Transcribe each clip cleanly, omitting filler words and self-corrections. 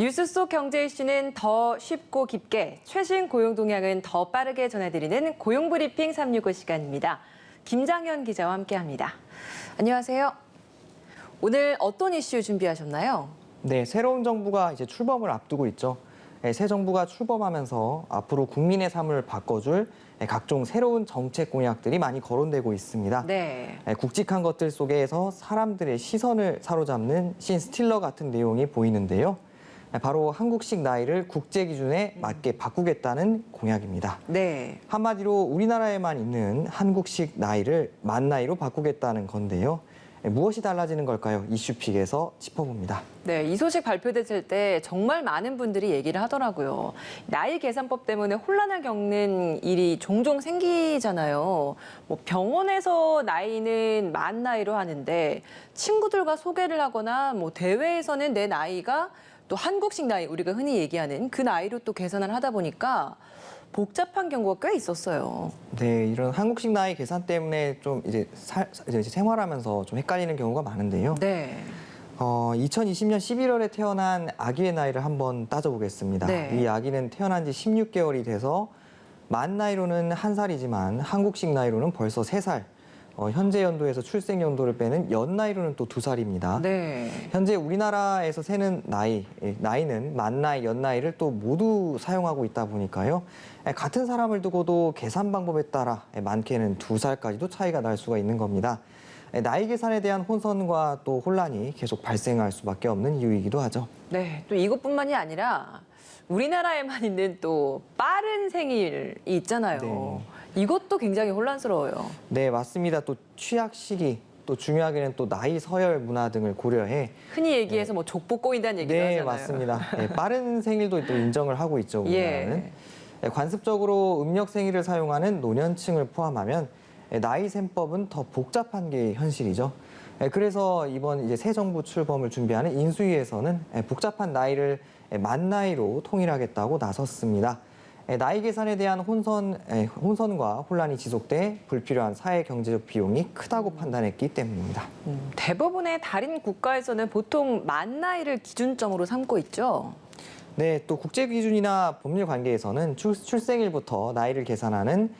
뉴스 속 경제 이슈는 더 쉽고 깊게, 최신 고용 동향은 더 빠르게 전해드리는 고용브리핑 365 시간입니다. 김장현 기자와 함께합니다. 안녕하세요. 오늘 어떤 이슈 준비하셨나요? 네, 새로운 정부가 이제 출범을 앞두고 있죠. 새 정부가 출범하면서 앞으로 국민의 삶을 바꿔줄 각종 새로운 정책 공약들이 많이 거론되고 있습니다. 네. 굵직한 것들 속에서 사람들의 시선을 사로잡는 신 스틸러 같은 내용이 보이는데요. 바로 한국식 나이를 국제 기준에 맞게 바꾸겠다는 공약입니다. 네. 한마디로 우리나라에만 있는 한국식 나이를 만 나이로 바꾸겠다는 건데요. 무엇이 달라지는 걸까요? 이슈픽에서 짚어봅니다. 네, 이 소식 발표됐을 때 정말 많은 분들이 얘기를 하더라고요. 나이 계산법 때문에 혼란을 겪는 일이 종종 생기잖아요. 뭐 병원에서 나이는 만 나이로 하는데 친구들과 소개를 하거나 뭐 대회에서는 내 나이가 또 한국식 나이, 우리가 흔히 얘기하는 그 나이로 또 계산을 하다 보니까 복잡한 경우가 꽤 있었어요. 네, 이런 한국식 나이 계산 때문에 좀 이제 생활하면서 좀 헷갈리는 경우가 많은데요. 네. 2020년 11월에 태어난 아기의 나이를 한번 따져보겠습니다. 네. 이 아기는 태어난 지 16개월이 돼서 만 나이로는 1살이지만 한국식 나이로는 벌써 3살. 현재 연도에서 출생 연도를 빼는 연 나이로는 또 2살입니다. 네. 현재 우리나라에서 세는 나이는 만 나이, 연 나이를 또 모두 사용하고 있다 보니까요. 같은 사람을 두고도 계산 방법에 따라 많게는 2살까지도 차이가 날 수가 있는 겁니다. 나이 계산에 대한 혼선과 또 혼란이 계속 발생할 수밖에 없는 이유이기도 하죠. 네, 또 이것뿐만이 아니라 우리나라에만 있는 또 빠른 생일이 있잖아요. 네. 이것도 굉장히 혼란스러워요. 네, 맞습니다. 또 취약 시기, 또 중요하게는 또 나이 서열 문화 등을 고려해 흔히 얘기해서 뭐 족보 꼬인다는 얘기도 네, 하잖아요. 맞습니다. 빠른 생일도 또 인정을 하고 있죠, 우리나라는. 관습적으로 음력 생일을 사용하는 노년층을 포함하면 나이 셈법은 더 복잡한 게 현실이죠. 그래서 이번 이제 새 정부 출범을 준비하는 인수위에서는 복잡한 나이를 만 나이로 통일하겠다고 나섰습니다. 나이 계산에 대한 혼선과 혼란이 지속돼 불필요한 사회 경제적 비용이 크다고 판단했기 때문입니다. 대부분의 다른 국가에서는 보통 만 나이를 기준점으로 삼고 있죠. 네, 또 국제 기준이나 법률 관계에서는 출생일부터 나이를 계산하는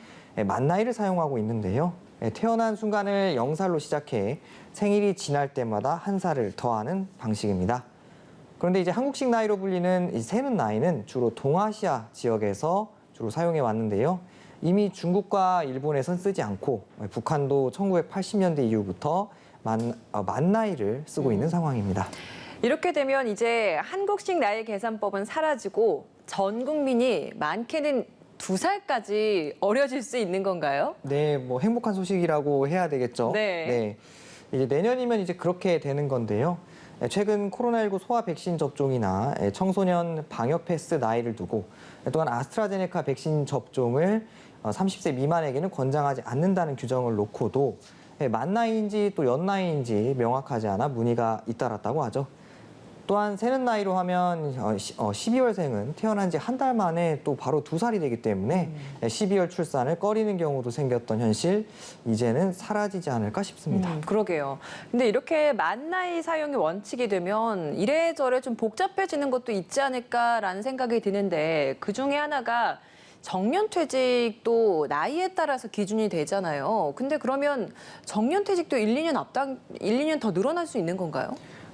만 나이를 사용하고 있는데요. 태어난 순간을 0살로 시작해 생일이 지날 때마다 1살을 더하는 방식입니다. 그런데 이제 한국식 나이로 불리는 이 세는 나이는 주로 동아시아 지역에서 주로 사용해 왔는데요. 이미 중국과 일본에선 쓰지 않고 북한도 1980년대 이후부터 만 나이를 쓰고 있는 상황입니다. 이렇게 되면 이제 한국식 나이 계산법은 사라지고 전 국민이 많게는 2살까지 어려질 수 있는 건가요? 네, 뭐 행복한 소식이라고 해야 되겠죠. 네. 이제 내년이면 이제 그렇게 되는 건데요. 최근 코로나19 소아 백신 접종이나 청소년 방역 패스 나이를 두고 또한 아스트라제네카 백신 접종을 30세 미만에게는 권장하지 않는다는 규정을 놓고도 만 나이인지 또 연 나이인지 명확하지 않아 문의가 잇따랐다고 하죠. 또한 세는 나이로 하면 12월생은 태어난 지 한 달 만에 또 바로 2살이 되기 때문에 12월 출산을 꺼리는 경우도 생겼던 현실, 이제는 사라지지 않을까 싶습니다. 그러게요. 근데 이렇게 만 나이 사용이 원칙이 되면 이래저래 좀 복잡해지는 것도 있지 않을까라는 생각이 드는데 그중에 하나가 정년퇴직도 나이에 따라서 기준이 되잖아요. 근데 그러면 정년퇴직도 1, 2년 더 늘어날 수 있는 건가요?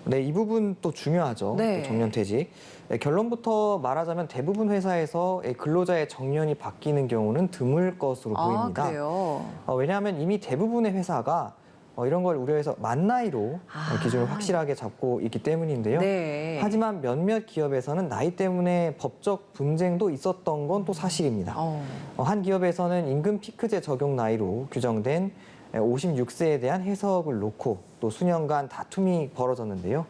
네, 이 부분 또 중요하죠. 네. 또 정년퇴직. 결론부터 말하자면 대부분 회사에서 근로자의 정년이 바뀌는 경우는 드물 것으로 보입니다. 그래요? 왜냐하면 이미 대부분의 회사가 이런 걸 우려해서 만 나이로 기준을 확실하게 잡고 있기 때문인데요. 네. 하지만 몇몇 기업에서는 나이 때문에 법적 분쟁도 있었던 건 또 사실입니다. 한 기업에서는 임금 피크제 적용 나이로 규정된 56세에 대한 해석을 놓고 또 수년간 다툼이 벌어졌는데요.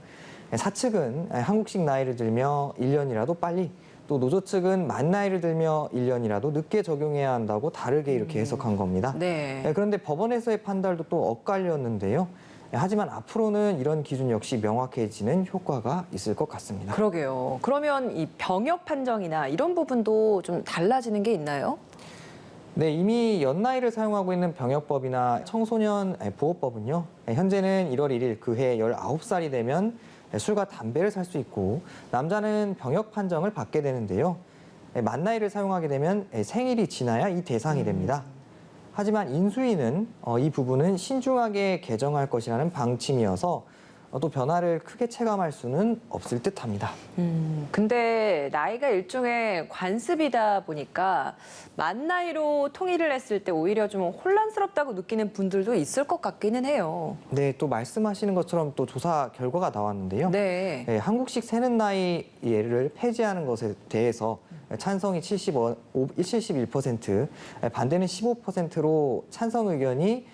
사측은 한국식 나이를 들며 1년이라도 빨리, 또 노조 측은 만 나이를 들며 1년이라도 늦게 적용해야 한다고 다르게 이렇게 해석한 겁니다. 네. 그런데 법원에서의 판단도 또 엇갈렸는데요. 하지만 앞으로는 이런 기준 역시 명확해지는 효과가 있을 것 같습니다. 그러게요. 그러면 이 병역 판정이나 이런 부분도 좀 달라지는 게 있나요? 네, 이미 연나이를 사용하고 있는 병역법이나 청소년 보호법은요. 현재는 1월 1일 그해 19살이 되면 술과 담배를 살 수 있고 남자는 병역 판정을 받게 되는데요. 만 나이를 사용하게 되면 생일이 지나야 이 대상이 됩니다. 하지만 인수위는 이 부분은 신중하게 개정할 것이라는 방침이어서 또 변화를 크게 체감할 수는 없을 듯합니다. 근데 나이가 일종의 관습이다 보니까 만 나이로 통일을 했을 때 오히려 좀 혼란스럽다고 느끼는 분들도 있을 것 같기는 해요. 네, 또 말씀하시는 것처럼 또 조사 결과가 나왔는데요. 네. 한국식 세는 나이를 폐지하는 것에 대해서 찬성이 71%, 반대는 15%로 찬성 의견이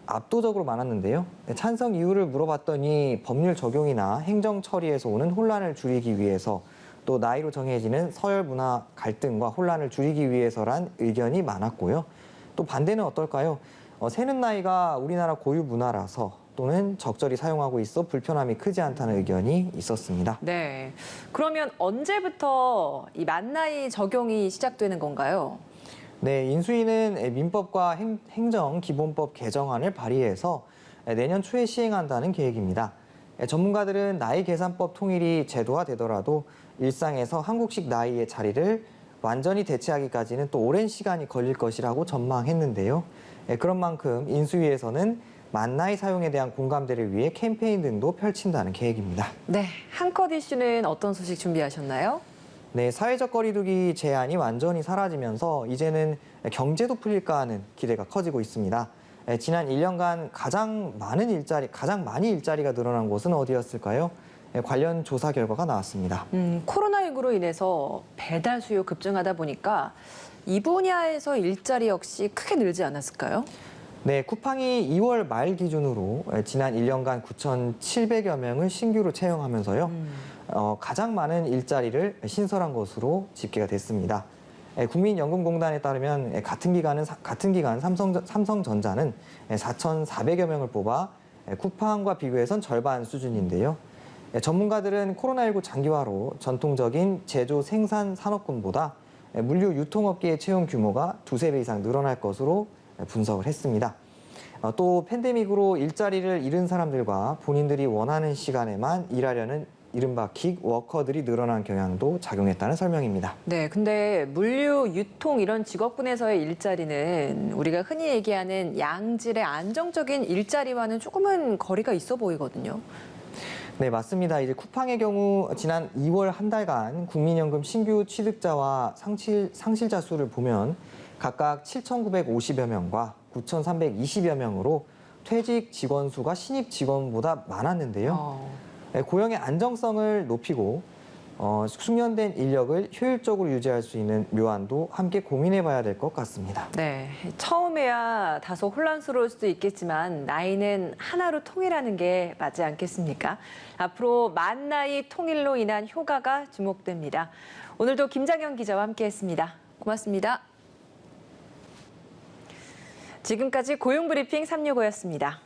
압도적으로 많았는데요. 찬성 이유를 물어봤더니 법률 적용이나 행정 처리에서 오는 혼란을 줄이기 위해서 또 나이로 정해지는 서열 문화 갈등과 혼란을 줄이기 위해서란 의견이 많았고요. 또 반대는 어떨까요? 세는 나이가 우리나라 고유 문화라서 또는 적절히 사용하고 있어 불편함이 크지 않다는 의견이 있었습니다. 네. 그러면 언제부터 이 만 나이 적용이 시작되는 건가요? 네, 인수위는 민법과 행정기본법 개정안을 발의해서 내년 초에 시행한다는 계획입니다. 전문가들은 나이 계산법 통일이 제도화되더라도 일상에서 한국식 나이의 자리를 완전히 대체하기까지는 또 오랜 시간이 걸릴 것이라고 전망했는데요. 그런 만큼 인수위에서는 만 나이 사용에 대한 공감대를 위해 캠페인 등도 펼친다는 계획입니다. 네. 한컷 이슈는 어떤 소식 준비하셨나요? 네, 사회적 거리두기 제한이 완전히 사라지면서 이제는 경제도 풀릴까 하는 기대가 커지고 있습니다. 지난 1년간 가장 많이 일자리가 늘어난 곳은 어디였을까요? 관련 조사 결과가 나왔습니다. 코로나19로 인해서 배달 수요 급증하다 보니까 이 분야에서 일자리 역시 크게 늘지 않았을까요? 네, 쿠팡이 2월 말 기준으로 지난 1년간 9,700여 명을 신규로 채용하면서요. 가장 많은 일자리를 신설한 것으로 집계가 됐습니다. 국민연금공단에 따르면 같은 기간 삼성전자는 4,400여 명을 뽑아 쿠팡과 비교해선 절반 수준인데요. 전문가들은 코로나19 장기화로 전통적인 제조 생산 산업군보다 물류 유통업계의 채용 규모가 두세 배 이상 늘어날 것으로 분석을 했습니다. 또 팬데믹으로 일자리를 잃은 사람들과 본인들이 원하는 시간에만 일하려는 이른바 긱워커들이 늘어난 경향도 작용했다는 설명입니다. 네, 근데 물류, 유통 이런 직업군에서의 일자리는 우리가 흔히 얘기하는 양질의 안정적인 일자리와는 조금은 거리가 있어 보이거든요. 네, 맞습니다. 이제 쿠팡의 경우 지난 2월 한 달간 국민연금 신규 취득자와 상실자 수를 보면 각각 7,950여 명과 9,320여 명으로 퇴직 직원 수가 신입 직원보다 많았는데요. 고용의 안정성을 높이고 숙련된 인력을 효율적으로 유지할 수 있는 묘안도 함께 고민해봐야 될 것 같습니다. 네, 처음에야 다소 혼란스러울 수도 있겠지만 나이는 하나로 통일하는 게 맞지 않겠습니까? 앞으로 만 나이 통일로 인한 효과가 주목됩니다. 오늘도 김장현 기자와 함께했습니다. 고맙습니다. 지금까지 고용브리핑 365였습니다.